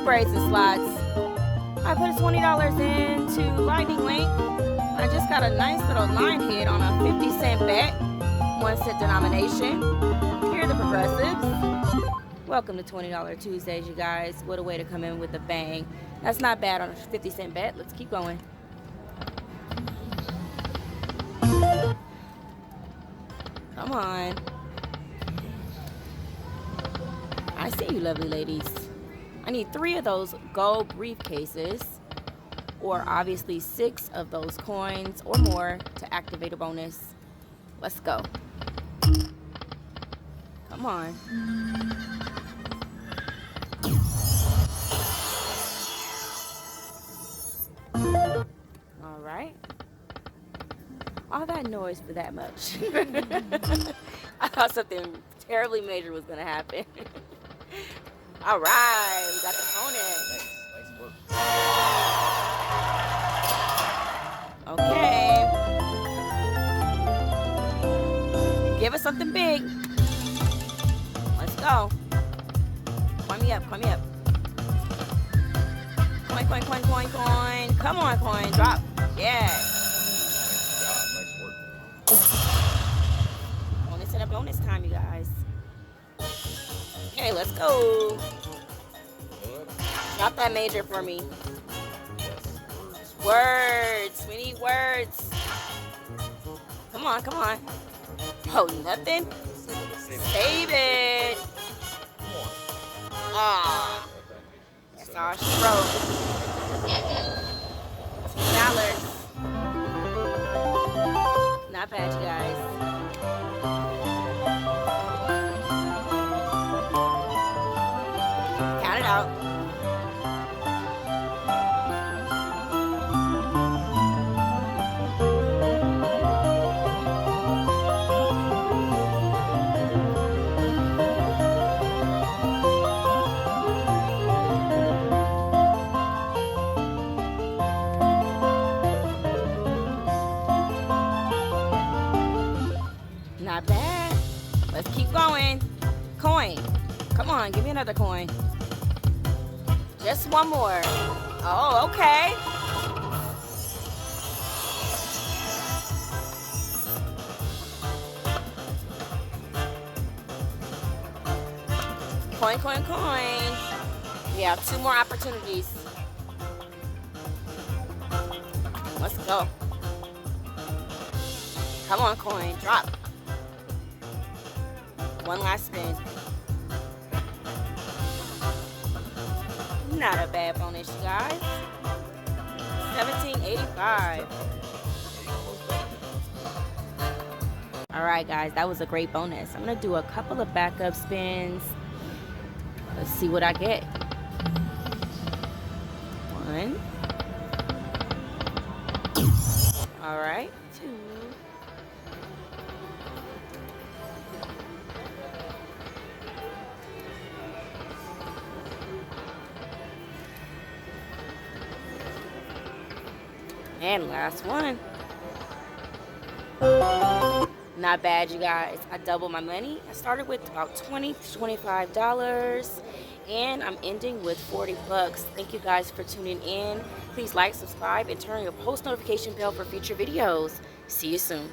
Brazen Slots. I put $20 into Lightning Link. I just got a nice little line hit on a 50-cent bet, 1-cent denomination. Here are the progressives. Welcome to $20 Tuesdays, you guys. What a way to come in with a bang. That's not bad on a 50-cent bet. Let's keep going. Come on. I see you, lovely ladies. I need 3 of those gold briefcases, or obviously 6 of those coins or more to activate a bonus. Let's go. Come on. All right. All that noise for that much. I thought something terribly major was going to happen. All right. We got the bonus. Nice work. Okay. Give us something big. Let's go. Coin me up, coin me up. Coin, coin, coin, coin, coin. Come on, coin. Drop. Yeah. Nice job. Nice work. Bonus and a bonus time, you guys. Okay, let's go. Good. Drop that major for me. Yes. Words. We need words. Come on, come on. Oh, nothing? Save it. Come on. Ah. That's all she wrote. $2. Not bad, you guys. Count it out. Not bad. Let's keep going. Coin. Come on, give me another coin. Just one more. Oh, okay. Coin, coin, coin. We have 2 more opportunities. Let's go. Come on, coin. Drop. One last spin. Not a bad bonus, you guys. $17.85. All right, guys, that was a great bonus. I'm gonna do a couple of backup spins. Let's see what I get. 1. All right, 2. And last one. Not bad, you guys. I doubled my money. I started with about $20 to $25, and I'm ending with $40. Thank you guys for tuning in. Please like, subscribe, and turn on your post notification bell for future videos. See you soon.